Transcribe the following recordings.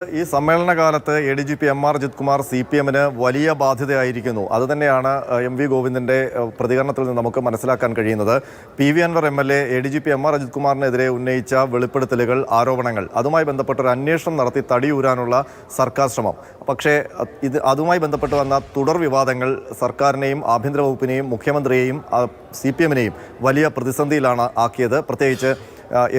ഈ സമ്മേളന കാലത്ത് ADGP MR അജിത് കുമാർ CPM-ന് വലിയ ബാധ്യതയായിരിക്കുന്നു. അതുതന്നെയാണ് MV ഗോവിന്ദന്റെ പ്രതികരണത്തിൽ നിന്ന് നമുക്ക് മനസ്സിലാക്കാൻ കഴിയുന്നത്. PV Anwar MLA ADGP MR Ajith കുമാറിനെതിരെ ഉന്നയിച്ച വെളിപ്പെടുത്തലുകൾ, ആരോപണങ്ങൾ, അതുമായി ബന്ധപ്പെട്ട ഒരു അന്വേഷണം നടത്തി തടിയൂരാനുള്ള സർക്കാർ ശ്രമം. പക്ഷേ അതുമായി ബന്ധപ്പെട്ട് വന്ന തുടർ വിവാദങ്ങൾ സർക്കാരിനെയും ആഭ്യന്തര വകുപ്പിനെയും മുഖ്യമന്ത്രിയെയും CPM-നെയും വലിയ പ്രതിസന്ധിയിലാണ് ആക്കിയത്. പ്രത്യേകിച്ച്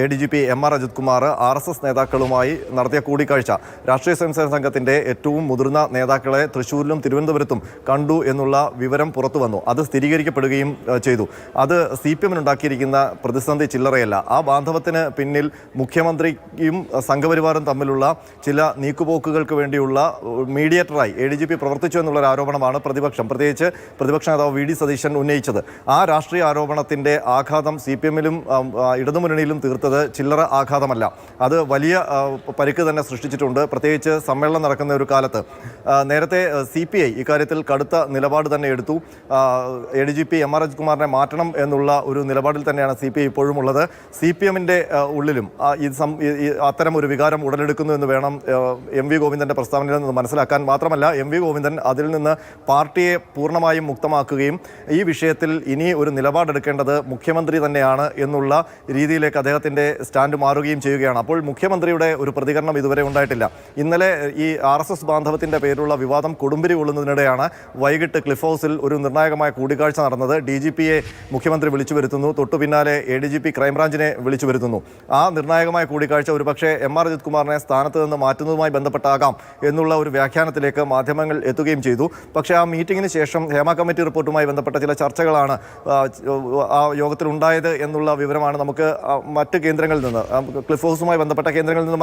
ADGP MR Ajith Kumar RSS നേതാക്കളുമായി നടത്തിയ കൂടിക്കാഴ്ച, രാഷ്ട്രീയ സ്വയംസേവക സംഘത്തിൻ്റെ ഏറ്റവും മുതിർന്ന നേതാക്കളെ തൃശ്ശൂരിലും തിരുവനന്തപുരത്തും കണ്ടു എന്നുള്ള വിവരം പുറത്തു വന്നു. അത് സ്ഥിരീകരിക്കപ്പെടുകയും ചെയ്തു. അത് CPM-നുണ്ടാക്കിയിരിക്കുന്ന പ്രതിസന്ധി ചില്ലറയല്ല. ആ ബാന്ധവത്തിന് പിന്നിൽ മുഖ്യമന്ത്രിയും സംഘപരിവാറും തമ്മിലുള്ള ചില നീക്കുപോക്കുകൾക്ക് വേണ്ടിയുള്ള മീഡിയേറ്ററായി ADGP പ്രവർത്തിച്ചു എന്നുള്ളൊരു ആരോപണമാണ് പ്രത്യേകിച്ച് പ്രതിപക്ഷ നേതാവ് VD സതീശൻ ഉന്നയിച്ചത്. ആ രാഷ്ട്രീയ ആരോപണത്തിൻ്റെ ആഘാതം CPM-ലും ഇടതുമുന്നണിയിലും തീർത്തത് ചില്ലറ ആഘാതമല്ല. അത് വലിയ പരിക്ക് തന്നെ സൃഷ്ടിച്ചിട്ടുണ്ട്. പ്രത്യേകിച്ച് സമ്മേളനം നടക്കുന്ന ഒരു കാലത്ത് നേരത്തെ CPI ഇക്കാര്യത്തിൽ കടുത്ത നിലപാട് തന്നെ എടുത്തു. ADGP MR അജിത് കുമാറിനെ മാറ്റണം എന്നുള്ള ഒരു നിലപാടിൽ തന്നെയാണ് CPI ഇപ്പോഴും ഉള്ളത്. CPM-ന്റെ ഉള്ളിലും അത്തരം ഒരു വികാരം ഉടലെടുക്കുന്നു എന്ന് വേണം MV ഗോവിന്ദന്റെ പ്രസ്താവനയിൽ നിന്ന് മനസ്സിലാക്കാൻ. മാത്രമല്ല, MV ഗോവിന്ദൻ അതിൽ നിന്ന് പാർട്ടിയെ പൂർണ്ണമായും മുക്തമാക്കുകയും ഈ വിഷയത്തിൽ ഇനി ഒരു നിലപാടെടുക്കേണ്ടത് മുഖ്യമന്ത്രി തന്നെയാണ് എന്നുള്ള രീതിയിലേക്ക് അദ്ദേഹത്തിൻ്റെ സ്റ്റാൻഡ് മാറുകയും ചെയ്യുകയാണ്. അപ്പോൾ മുഖ്യമന്ത്രിയുടെ ഒരു പ്രതികരണം ഇതുവരെ ഉണ്ടായിട്ടില്ല. ഇന്നലെ ഈ RSS ബാന്ധവത്തിൻ്റെ പേരിലുള്ള വിവാദം കൊടുമ്പിരി കൊള്ളുന്നതിനിടെയാണ് വൈകിട്ട് ക്ലിഫ് ഹൗസിൽ ഒരു നിർണായകമായ കൂടിക്കാഴ്ച നടന്നത്. DGP-യെ മുഖ്യമന്ത്രി വിളിച്ചു വരുത്തുന്നു. തൊട്ടു പിന്നാലെ ADGP ക്രൈംബ്രാഞ്ചിനെ വിളിച്ചു വരുത്തുന്നു. ആ നിർണായകമായ കൂടിക്കാഴ്ച ഒരുപക്ഷെ MR അജിത് കുമാറിനെ സ്ഥാനത്ത് നിന്ന് മാറ്റുന്നതുമായി ബന്ധപ്പെട്ടാകാം എന്നുള്ള ഒരു വ്യാഖ്യാനത്തിലേക്ക് മാധ്യമങ്ങൾ എത്തുകയും ചെയ്തു. പക്ഷേ ആ മീറ്റിങ്ങിന് ശേഷം ഹേമ കമ്മിറ്റി റിപ്പോർട്ടുമായി ബന്ധപ്പെട്ട ചില ചർച്ചകളാണ് ആ യോഗത്തിലുണ്ടായത് എന്നുള്ള വിവരമാണ് നമുക്ക് മറ്റ് കേന്ദ്രങ്ങളിൽ നിന്ന്, ക്ലിഫ് ഹൗസുമായി ബന്ധപ്പെട്ട കേന്ദ്രങ്ങളിൽ നിന്ന്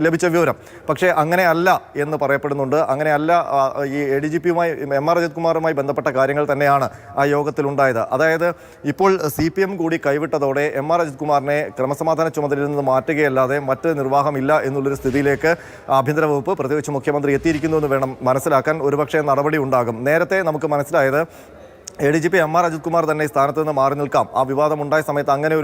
ലഭിച്ച വിവരം. പക്ഷേ അങ്ങനെയല്ല എന്ന് പറയപ്പെടുന്നുണ്ട്. അങ്ങനെയല്ല. ഈ ADGP-യുമായി MR അജിത് കുമാറുമായി ബന്ധപ്പെട്ട കാര്യങ്ങൾ തന്നെയാണ് ആ യോഗത്തിലുണ്ടായത്. അതായത് ഇപ്പോൾ CPM കൂടി കൈവിട്ടതോടെ MR അജിത് കുമാറിനെ ക്രമസമാധാന ചുമതലയിൽ നിന്ന് മാറ്റുകയല്ലാതെ മറ്റ് നിർവാഹമില്ല എന്നുള്ളൊരു സ്ഥിതിയിലേക്ക് ആഭ്യന്തര വകുപ്പ്, പ്രത്യേകിച്ച് മുഖ്യമന്ത്രി എത്തിയിരിക്കുന്നു എന്ന് വേണം മനസ്സിലാക്കാൻ. ഒരുപക്ഷെ നടപടി ഉണ്ടാകും. നേരത്തെ നമുക്ക് മനസ്സിലായത് ADGP MR അജിത് കുമാർ തന്നെ സ്ഥാനത്ത് നിന്ന് മാറി നിൽക്കാം. ആ വിവാദം ഉണ്ടായ സമയത്ത് അങ്ങനെ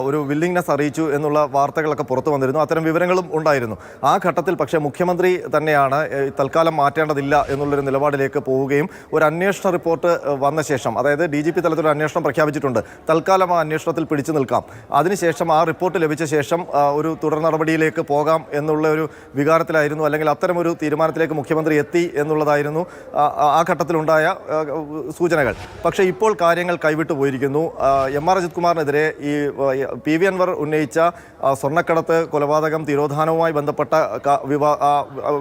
ഒരു വില്ലിങ്നെസ് അറിയിച്ചു എന്നുള്ള വാർത്തകളൊക്കെ പുറത്തു വന്നിരുന്നു. അത്തരം വിവരങ്ങളും ഉണ്ടായിരുന്നു. ആ ഘട്ടത്തിൽ പക്ഷേ മുഖ്യമന്ത്രി തന്നെയാണ് തൽക്കാലം മാറ്റേണ്ടതില്ല എന്നുള്ളൊരു നിലപാടിലേക്ക് പോവുകയും ഒരു അന്വേഷണ റിപ്പോർട്ട് വന്ന ശേഷം, അതായത് DGP തലത്തിലൊരു അന്വേഷണം പ്രഖ്യാപിച്ചിട്ടുണ്ട്, തൽക്കാലം ആ അന്വേഷണത്തിൽ പിടിച്ചു നിൽക്കാം, അതിനുശേഷം ആ റിപ്പോർട്ട് ലഭിച്ച ശേഷം ഒരു തുടർ നടപടിയിലേക്ക് പോകാം എന്നുള്ള ഒരു വികാരത്തിലായിരുന്നു, അല്ലെങ്കിൽ അത്തരമൊരു തീരുമാനത്തിലേക്ക് മുഖ്യമന്ത്രി എത്തി എന്നുള്ളതായിരുന്നു ആ ഘട്ടത്തിലുണ്ടായ സൂചനകൾ. പക്ഷേ ഇപ്പോൾ കാര്യങ്ങൾ കൈവിട്ടു പോയിരിക്കുന്നു. MR അജിത് കുമാറിനെതിരെ ഈ PV അൻവർ ഉന്നയിച്ച സ്വർണ്ണക്കടത്ത്, കൊലപാതകം, തിരോധാനവുമായി ബന്ധപ്പെട്ട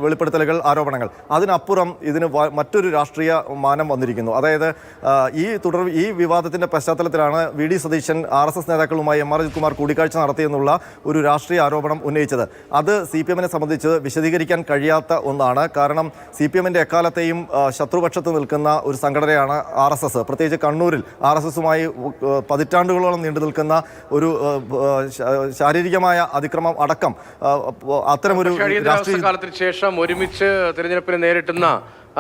വെളിപ്പെടുത്തലുകൾ, ആരോപണങ്ങൾ, അതിനപ്പുറം ഇതിന് മറ്റൊരു രാഷ്ട്രീയ മാനം വന്നിരിക്കുന്നു. അതായത് ഈ വിവാദത്തിൻ്റെ പശ്ചാത്തലത്തിലാണ് VD സതീശൻ RSS നേതാക്കളുമായി MR അജിത് കുമാർ കൂടിക്കാഴ്ച നടത്തിയെന്നുള്ള ഒരു രാഷ്ട്രീയ ആരോപണം ഉന്നയിച്ചത്. അത് CPM-നെ സംബന്ധിച്ച് വിശദീകരിക്കാൻ കഴിയാത്ത ഒന്നാണ്. കാരണം CPM-ന്റെ എക്കാലത്തെയും ശത്രുപക്ഷത്ത് നിൽക്കുന്ന ഒരു സംഘടനയാണ് RSS. പ്രത്യേകിച്ച് കണ്ണൂരിൽ RSS-മായി പതിറ്റാണ്ടുകളോളം നീണ്ടു നിൽക്കുന്ന ഒരു ശാരീരികമായ അതിക്രമം അടക്കം അത്തരമൊരു കാലത്തിന് ശേഷം ഒരുമിച്ച് തിരഞ്ഞെടുപ്പിനെ നേരിട്ടുന്ന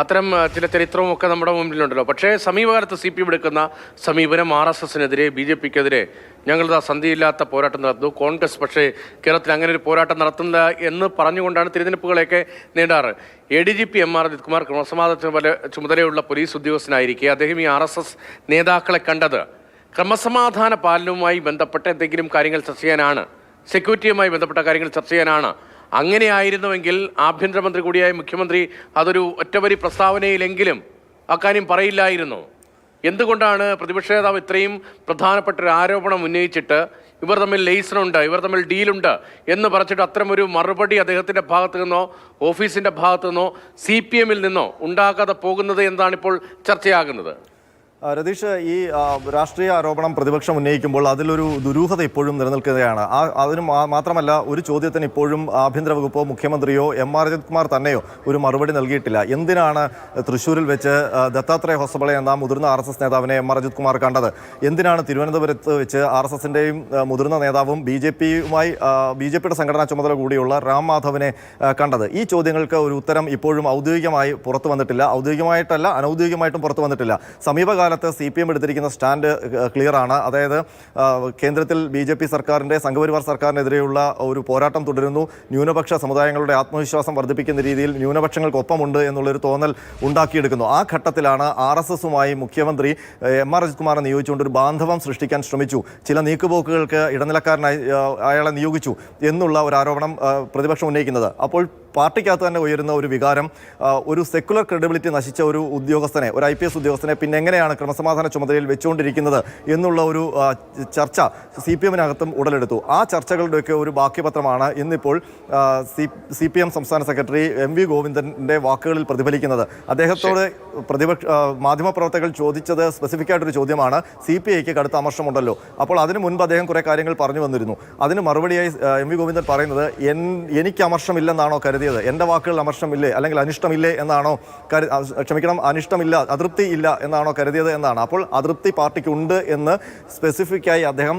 അത്തരം ചില ചരിത്രവും ഒക്കെ നമ്മുടെ മുമ്പിലുണ്ടല്ലോ. പക്ഷേ സമീപകാലത്ത് CPM എടുക്കുന്ന സമീപനം RSS-നെതിരെ, BJP-ക്കെതിരെ ഞങ്ങളുടെ സന്ധിയില്ലാത്ത പോരാട്ടം നടത്തുന്നു. കോൺഗ്രസ് പക്ഷേ കേരളത്തിൽ അങ്ങനെ ഒരു പോരാട്ടം നടത്തുന്നില്ല എന്ന് പറഞ്ഞുകൊണ്ടാണ് തിരഞ്ഞെടുപ്പുകളെയൊക്കെ നേടാറ്. ADGP MR അജിത് കുമാർ ക്രമസമാധാന ചുമതലയുള്ള പോലീസ് ഉദ്യോഗസ്ഥനായിരിക്കെ അദ്ദേഹം ഈ RSS നേതാക്കളെ കണ്ടത് ക്രമസമാധാന പാലനവുമായി ബന്ധപ്പെട്ട എന്തെങ്കിലും കാര്യങ്ങൾ ചർച്ച ചെയ്യാനാണ്, സെക്യൂരിറ്റിയുമായി ബന്ധപ്പെട്ട കാര്യങ്ങൾ ചർച്ച ചെയ്യാനാണ്. അങ്ങനെയായിരുന്നുവെങ്കിൽ ആഭ്യന്തരമന്ത്രി കൂടിയായ മുഖ്യമന്ത്രി അതൊരു ഒറ്റവരി പ്രസ്താവനയിലെങ്കിലും അക്കാര്യം പറയില്ലായിരുന്നു. എന്തുകൊണ്ടാണ് പ്രതിപക്ഷ നേതാവ് ഇത്രയും പ്രധാനപ്പെട്ട ഒരു ആരോപണം ഉന്നയിച്ചിട്ട് ഇവർ തമ്മിൽ ലേസനുണ്ട്, ഇവർ തമ്മിൽ ഡീലുണ്ട് എന്ന് പറഞ്ഞിട്ട് അത്തരമൊരു മറുപടി അദ്ദേഹത്തിൻ്റെ ഭാഗത്തു നിന്നോ ഓഫീസിൻ്റെ ഭാഗത്തു നിന്നോ CPM-ൽ നിന്നോ ഉണ്ടാകാതെ പോകുന്നത് എന്താണിപ്പോൾ ചർച്ചയാകുന്നത്? രതീഷ്, ഈ രാഷ്ട്രീയ ആരോപണം പ്രതിപക്ഷം ഉന്നയിക്കുമ്പോൾ അതിലൊരു ദുരൂഹത ഇപ്പോഴും നിലനിൽക്കുകയാണ്. അതിന് മാത്രമല്ല, ഒരു ചോദ്യത്തിന് ഇപ്പോഴും ആഭ്യന്തര വകുപ്പോ മുഖ്യമന്ത്രിയോ MR അജിത് കുമാർ തന്നെയോ ഒരു മറുപടി നൽകിയിട്ടില്ല. എന്തിനാണ് തൃശ്ശൂരിൽ വെച്ച് ദത്താത്രേയ ഹൊസബളെ എന്ന മുതിർന്ന RSS നേതാവിനെ MR അജിത് കുമാർ കണ്ടത്? എന്തിനാണ് തിരുവനന്തപുരത്ത് വെച്ച് RSS-ൻ്റെയും മുതിർന്ന നേതാവും BJP-യുടെ സംഘടനാ ചുമതല കൂടിയുള്ള റാം മാധവനെ കണ്ടത്? ഈ ചോദ്യങ്ങൾക്ക് ഒരു ഉത്തരം ഇപ്പോഴും ഔദ്യോഗികമായി പുറത്തു വന്നിട്ടില്ല. ഔദ്യോഗികമായിട്ടല്ല, അനൗദ്യോഗികമായിട്ടും പുറത്തു വന്നിട്ടില്ല. സമീപകാലത്ത് കാലത്ത് CPM എടുത്തിരിക്കുന്ന സ്റ്റാൻഡ് ക്ലിയറാണ്. അതായത് കേന്ദ്രത്തിൽ BJP സർക്കാരിൻ്റെ സംഘപരിവാർ സർക്കാരിനെതിരെയുള്ള ഒരു പോരാട്ടം തുടരുന്നു. ന്യൂനപക്ഷ സമുദായങ്ങളുടെ ആത്മവിശ്വാസം വർദ്ധിപ്പിക്കുന്ന രീതിയിൽ ന്യൂനപക്ഷങ്ങൾക്കൊപ്പമുണ്ട് എന്നുള്ളൊരു തോന്നൽ ഉണ്ടാക്കിയെടുക്കുന്നു. ആ ഘട്ടത്തിലാണ് RSSുമായി മുഖ്യമന്ത്രി MR അജിത് കുമാറിനെ നിയോഗിച്ചുകൊണ്ട് ഒരു ബാന്ധവം സൃഷ്ടിക്കാൻ ശ്രമിച്ചു. ചില നീക്കുപോക്കുകൾക്ക് ഇടനിലക്കാരനായി അയാളെ നിയോഗിച്ചു എന്നുള്ള ഒരു ആരോപണം പ്രതിപക്ഷം ഉന്നയിക്കുന്നത്. അപ്പോൾ പാർട്ടിക്കകത്ത് തന്നെ ഉയരുന്ന ഒരു വികാരം, ഒരു സെക്കുലർ ക്രെഡിബിലിറ്റി നശിച്ച ഒരു ഉദ്യോഗസ്ഥനെ, ഒരു IPS ഉദ്യോഗസ്ഥനെ പിന്നെ എങ്ങനെയാണ് ക്രമസമാധാന ചുമതലയിൽ വെച്ചുകൊണ്ടിരിക്കുന്നത് എന്നുള്ള ഒരു ചർച്ച CPMനകത്തും ഉടലെടുത്തു. ആ ചർച്ചകളുടെയൊക്കെ ഒരു ബാക്കിപത്രമാണ് ഇന്നിപ്പോൾ CPM സംസ്ഥാന സെക്രട്ടറി MV ഗോവിന്ദൻ്റെ വാക്കുകളിൽ പ്രതിഫലിക്കുന്നത്. അദ്ദേഹത്തോട് മാധ്യമപ്രവർത്തകർ ചോദിച്ചത് സ്പെസിഫിക് ആയിട്ടൊരു ചോദ്യമാണ്. CPIക്ക് കടുത്ത അമർഷമുണ്ടല്ലോ. അപ്പോൾ അതിനു മുൻപ് അദ്ദേഹം കുറേ കാര്യങ്ങൾ പറഞ്ഞു വന്നിരുന്നു. അതിന് മറുപടിയായി MV ഗോവിന്ദൻ പറയുന്നത്, എനിക്ക് അമർഷമില്ലെന്നാണോ കരുതിയത്? എൻ്റെ വാക്കുകൾ അമർഷമില്ലേ അല്ലെങ്കിൽ അനിഷ്ടമില്ലേ എന്നാണോ അനിഷ്ടമില്ല, അതൃപ്തി ഇല്ല എന്നാണോ കരുതിയത് എന്നാണ്. അപ്പോൾ അതൃപ്തി പാർട്ടിക്കുണ്ട് എന്ന് സ്പെസിഫിക്കായി അദ്ദേഹം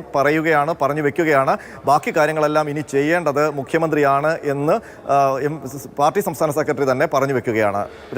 പറഞ്ഞു വെക്കുകയാണ്. ബാക്കി കാര്യങ്ങളെല്ലാം ഇനി ചെയ്യേണ്ടത് മുഖ്യമന്ത്രിയാണ് എന്ന് പാർട്ടി സംസ്ഥാന സെക്രട്ടറി തന്നെ പറഞ്ഞു വെക്കുകയാണ്.